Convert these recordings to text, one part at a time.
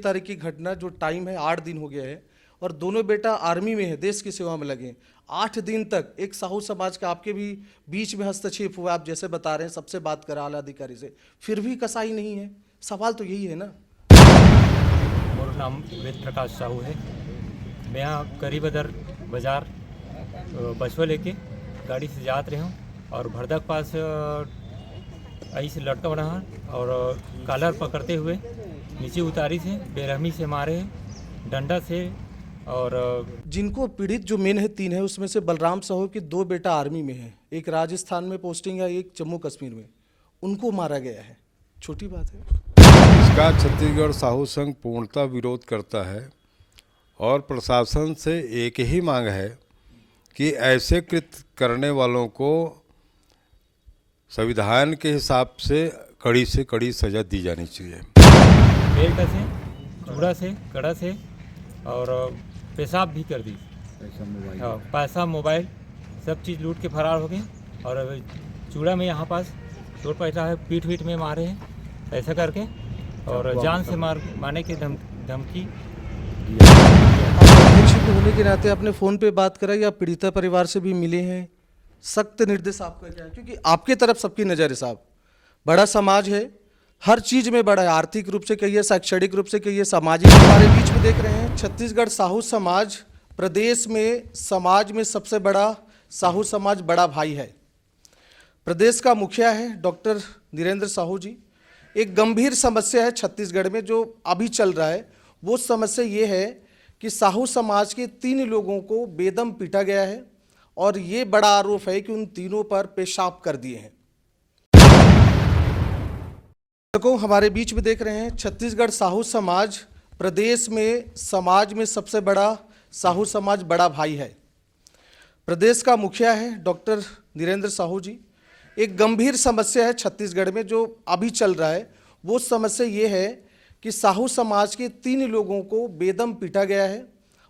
तारीख की घटना, जो टाइम है 8 दिन हो गया है और दोनों बेटा आर्मी में है, देश की सेवा में लगे। 8 दिन तक एक साहू समाज का आपके भी बीच में हस्तक्षेप हुआ, आप जैसे बता रहे हैं, सबसे बात करा आला अधिकारी से, फिर भी कसाई नहीं है। सवाल तो यही है ना। मेरा नाम वेद प्रकाश साहू है। मैं यहाँ करीबदर बाज़ार बसवा लेके गाड़ी से जात रहे हूँ और भरदक पास आई से लड़का बना और कॉलर पकड़ते हुए नीचे उतारी से बेरहमी से मारे डंडा से। और जिनको पीड़ित जो मेन है 3 है, उसमें से बलराम साहू की 2 बेटा आर्मी में है, एक राजस्थान में पोस्टिंग है, एक जम्मू कश्मीर में, उनको मारा गया है। छोटी बात है। इसका छत्तीसगढ़ साहू संघ पूर्णतः विरोध करता है और प्रशासन से एक ही मांग है कि ऐसे कृत्य करने वालों को संविधान के हिसाब से कड़ी सजा दी जानी चाहिए। बेल्ट से, चूड़ा से, कड़ा से और पेशाब भी कर दी। पैसा, मोबाइल, सब चीज़ लूट के फरार हो गए। और चूड़ा में यहाँ पास चोट पहुँचा है, पीठ वीठ में मारे हैं ऐसा करके, और जान से मारने की धमकी। अध्यक्ष के होने के नाते आपने फ़ोन पे बात करा या पीड़िता परिवार से भी मिले हैं? सख्त निर्देश आपका क्या है? क्योंकि आपके तरफ सबकी नज़र है साहब, बड़ा समाज है, हर चीज़ में बड़ा है, आर्थिक रूप से कहिए, शैक्षणिक रूप से कहिए, सामाजिक। हमारे बीच में देख रहे हैं छत्तीसगढ़ साहू समाज प्रदेश में समाज में सबसे बड़ा साहू समाज बड़ा भाई है। प्रदेश का मुखिया है डॉक्टर नीरेंद्र साहू जी। एक गंभीर समस्या है छत्तीसगढ़ में जो अभी चल रहा है, वो समस्या ये है कि साहू समाज के 3 लोगों को बेदम पीटा गया है और ये बड़ा आरोप है कि उन तीनों पर पेशाब कर दिए हैं। हमारे बीच में देख रहे हैं छत्तीसगढ़ साहू समाज प्रदेश में समाज में सबसे बड़ा साहू समाज बड़ा भाई है। प्रदेश का मुखिया है डॉक्टर नीरेंद्र साहू जी। एक गंभीर समस्या है छत्तीसगढ़ में जो अभी चल रहा है, वो समस्या ये है कि साहू समाज के 3 लोगों को बेदम पीटा गया है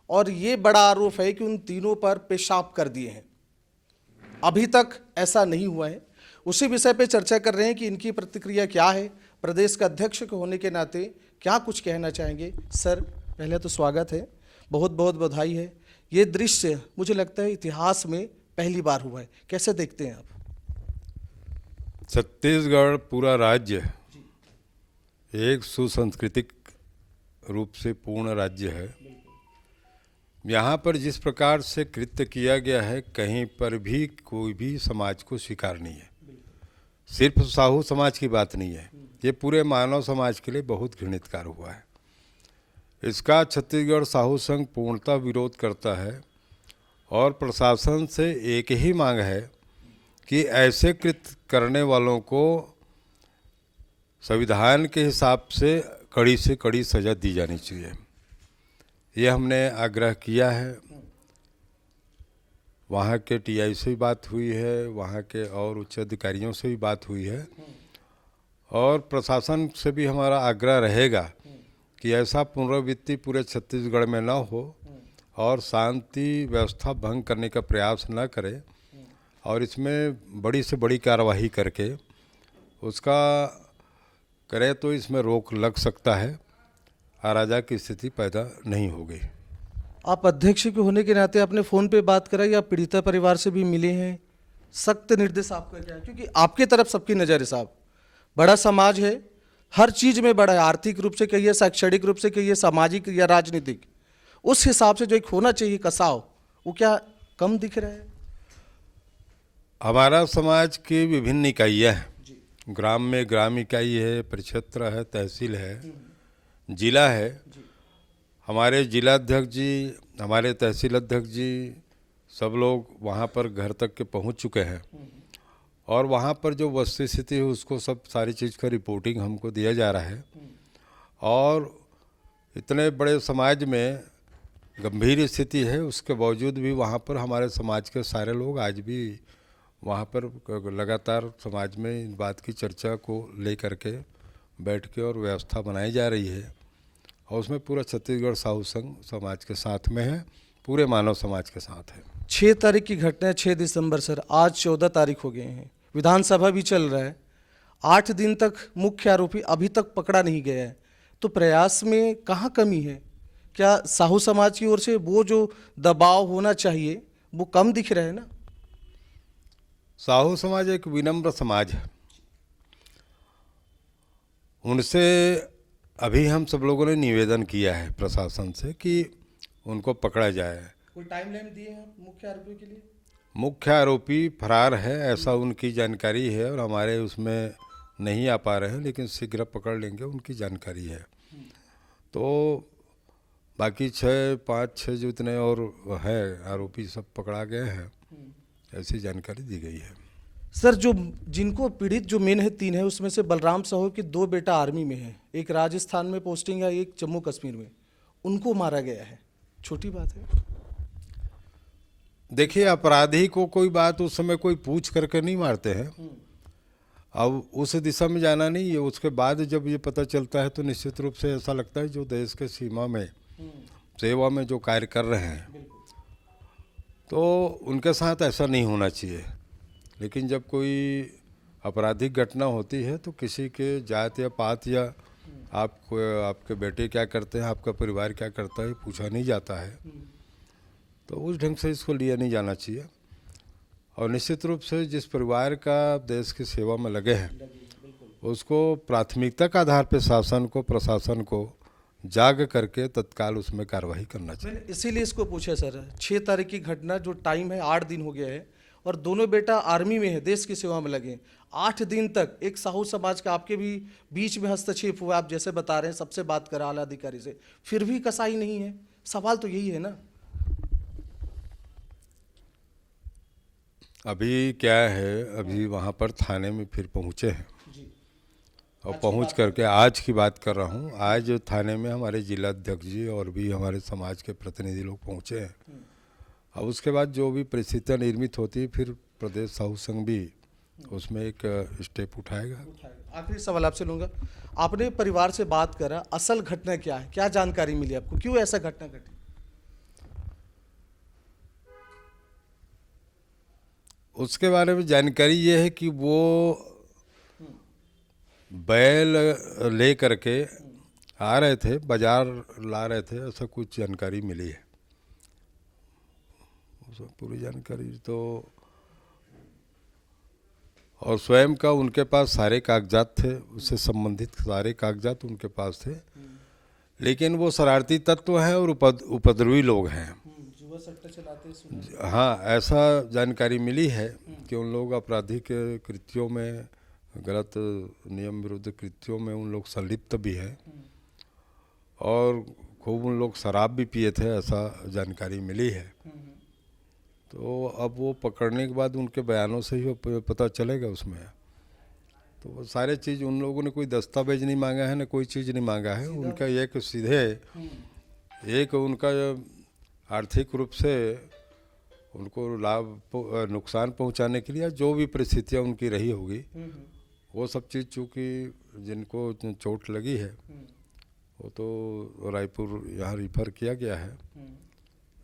और ये बड़ा आरोप है कि उन तीनों पर पेशाब कर दिए हैं। अभी तक ऐसा नहीं हुआ है। उसी विषय पे चर्चा कर रहे हैं कि इनकी प्रतिक्रिया क्या है, प्रदेश का अध्यक्ष के होने के नाते क्या कुछ कहना चाहेंगे। सर, पहले तो स्वागत है, बहुत बहुत बधाई है। ये दृश्य मुझे लगता है इतिहास में पहली बार हुआ है, कैसे देखते हैं आप? छत्तीसगढ़ पूरा राज्य एक सुसंस्कृतिक रूप से पूर्ण राज्य है। यहाँ पर जिस प्रकार से कृत्य किया गया है, कहीं पर भी कोई भी समाज को स्वीकार नहीं है। सिर्फ साहू समाज की बात नहीं है, ये पूरे मानव समाज के लिए बहुत घृणित कार्य हुआ है। इसका छत्तीसगढ़ साहू संघ पूर्णतः विरोध करता है और प्रशासन से एक ही मांग है कि ऐसे कृत्य करने वालों को संविधान के हिसाब से कड़ी सजा दी जानी चाहिए। ये हमने आग्रह किया है। वहाँ के टीआई से भी बात हुई है, वहाँ के और उच्च अधिकारियों से भी बात हुई है और प्रशासन से भी हमारा आग्रह रहेगा कि ऐसा पुनरावृत्ति पूरे छत्तीसगढ़ में न हो और शांति व्यवस्था भंग करने का प्रयास न करे और इसमें बड़ी से बड़ी कार्रवाई करके उसका करे तो इसमें रोक लग सकता है, अराजक की स्थिति पैदा नहीं होगी। आप अध्यक्ष के होने के नाते आपने फ़ोन पे बात करा या पीड़िता परिवार से भी मिले हैं? सख्त निर्देश आपका क्या है? क्योंकि आपके तरफ सबकी नज़र है साहब, बड़ा समाज है, हर चीज़ में बड़ा है, आर्थिक रूप से कहिए, शैक्षणिक रूप से कहिए, सामाजिक या राजनीतिक। उस हिसाब से जो एक होना चाहिए कसाव, वो क्या कम दिख रहा है? हमारा समाज की विभिन्न इकाइयाँ हैं। ग्राम में ग्राम इकाई है, परिक्षेत्र है, तहसील है, जिला है। हमारे जिलाध्यक्ष जी, हमारे तहसील अध्यक्ष जी, सब लोग वहाँ पर घर तक के पहुँच चुके हैं और वहाँ पर जो वस्तु स्थिति है उसको सब सारी चीज़ का रिपोर्टिंग हमको दिया जा रहा है। और इतने बड़े समाज में गंभीर स्थिति है, उसके बावजूद भी वहाँ पर हमारे समाज के सारे लोग आज भी वहाँ पर लगातार समाज में इस बात की चर्चा को लेकर के बैठ के और व्यवस्था बनाई जा रही है और उसमें पूरा छत्तीसगढ़ साहू संघ समाज के साथ में है, पूरे मानव समाज के साथ है। 6 तारीख की घटना है, 6 दिसंबर सर, आज 14 तारीख हो गए हैं, विधानसभा भी चल रहा है, 8 दिन तक मुख्य आरोपी अभी तक पकड़ा नहीं गया है, तो प्रयास में कहाँ कमी है? क्या साहू समाज की ओर से वो जो दबाव होना चाहिए वो कम दिख रहा है ना? साहू समाज एक विनम्र समाज है। उनसे अभी हम सब लोगों ने निवेदन किया है प्रशासन से कि उनको पकड़ा जाए। कोई टाइमलाइन दिए हैं मुख्य आरोपी के लिए? मुख्य आरोपी फरार है ऐसा उनकी जानकारी है और हमारे उसमें नहीं आ पा रहे हैं, लेकिन शीघ्र पकड़ लेंगे, उनकी जानकारी है। तो बाकी 5-6 जो इतने और है आरोपी सब पकड़ा गए हैं, ऐसी जानकारी दी गई है। सर, जो जिनको पीड़ित जो मेन है 3 है, उसमें से बलराम साहू के 2 बेटा आर्मी में है, एक राजस्थान में पोस्टिंग है, एक जम्मू कश्मीर में, उनको मारा गया है। छोटी बात है? देखिए, अपराधी को कोई बात उस समय कोई पूछ करके नहीं मारते हैं। अब उस दिशा में जाना नहीं है। उसके बाद जब ये पता चलता है तो निश्चित रूप से ऐसा लगता है जो देश के सीमा में सेवा में जो कार्य कर रहे हैं तो उनके साथ ऐसा नहीं होना चाहिए। लेकिन जब कोई आपराधिक घटना होती है तो किसी के जात या पात या आपको आपके बेटे क्या करते हैं, आपका परिवार क्या करता है, पूछा नहीं जाता है। तो उस ढंग से इसको लिया नहीं जाना चाहिए। और निश्चित रूप से जिस परिवार का देश की सेवा में लगे हैं उसको प्राथमिकता के आधार पर शासन को, प्रशासन को जाग करके तत्काल उसमें कार्रवाई करना चाहिए। मैंने इसीलिए इसको पूछा सर। 6 तारीख की घटना, जो टाइम है 8 दिन हो गया है और दोनों बेटा आर्मी में है, देश की सेवा में लगे। 8 दिन तक एक साहू समाज का आपके भी बीच में हस्तक्षेप हुआ, आप जैसे बता रहे हैं, सबसे बात करा आला अधिकारी से, फिर भी कसाई नहीं है। सवाल तो यही है ना। अभी क्या है, अभी वहाँ पर थाने में फिर पहुँचे हैं और पहुँच करके आज की बात कर रहा हूँ। आज थाने में हमारे जिला अध्यक्ष जी और भी हमारे समाज के प्रतिनिधि लोग पहुँचे हैं। अब उसके बाद जो भी परिस्थितियाँ निर्मित होती है फिर प्रदेश साहू संघ भी उसमें एक स्टेप उठाएगा। आखिरी सवाल आपसे लूँगा, आपने परिवार से बात करा, असल घटना क्या है, क्या जानकारी मिली आपको, क्यों ऐसा घटना घटी? उसके बारे में जानकारी ये है कि वो बैल ले करके आ रहे थे, बाजार ला रहे थे, ऐसा कुछ जानकारी मिली है। उसमें पूरी जानकारी तो, और स्वयं का उनके पास सारे कागजात थे, उससे संबंधित सारे कागजात उनके पास थे। लेकिन वो शरारती तत्व हैं और उपद्रवी लोग हैं। जुआ सट्टा चलाते हैं। हाँ, ऐसा जानकारी मिली है कि उन लोग आपराधिक कृत्यों में, गलत नियम विरुद्ध कृत्यों में उन लोग संलिप्त भी है और खूब उन लोग शराब भी पिए थे, ऐसा जानकारी मिली है। तो अब वो पकड़ने के बाद उनके बयानों से ही पता चलेगा उसमें। तो वो सारे चीज़, उन लोगों ने कोई दस्तावेज नहीं मांगा है, ना कोई चीज़ नहीं मांगा है। उनका एक सीधे एक उनका आर्थिक रूप से उनको लाभ नुकसान पहुंचाने के लिए जो भी परिस्थितियां उनकी रही होगी, वो सब चीज़ चूँकि जिनको चोट लगी है वो तो रायपुर यहाँ रिफ़र किया गया है,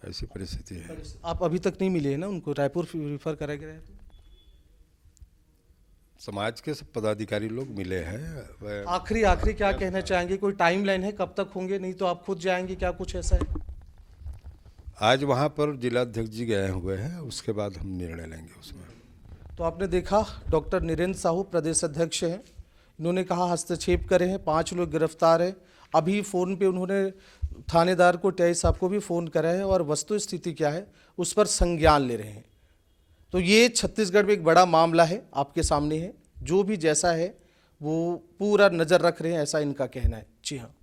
ऐसी परिस्थिति है। आप अभी तक नहीं मिले हैं ना उनको, रायपुर रिफर करा गया है? समाज के सब पदाधिकारी लोग मिले हैं। आखिरी क्या कहना चाहेंगे, कोई टाइमलाइन है कब तक होंगे, नहीं तो आप खुद जाएंगे, क्या कुछ ऐसा है? आज वहाँ पर जिलाध्यक्ष जी गए हुए हैं, उसके बाद हम निर्णय लेंगे उसमें। तो आपने देखा, डॉक्टर नीरेंद्र साहू प्रदेश अध्यक्ष हैं, इन्होंने कहा हस्तक्षेप करे हैं, 5 लोग गिरफ्तार हैं। अभी फ़ोन पे उन्होंने थानेदार को, टीआई साहब को भी फ़ोन करा है और वस्तु स्थिति क्या है उस पर संज्ञान ले रहे हैं। तो ये छत्तीसगढ़ में एक बड़ा मामला है, आपके सामने है, जो भी जैसा है वो पूरा नज़र रख रहे हैं, ऐसा इनका कहना है। जी हाँ।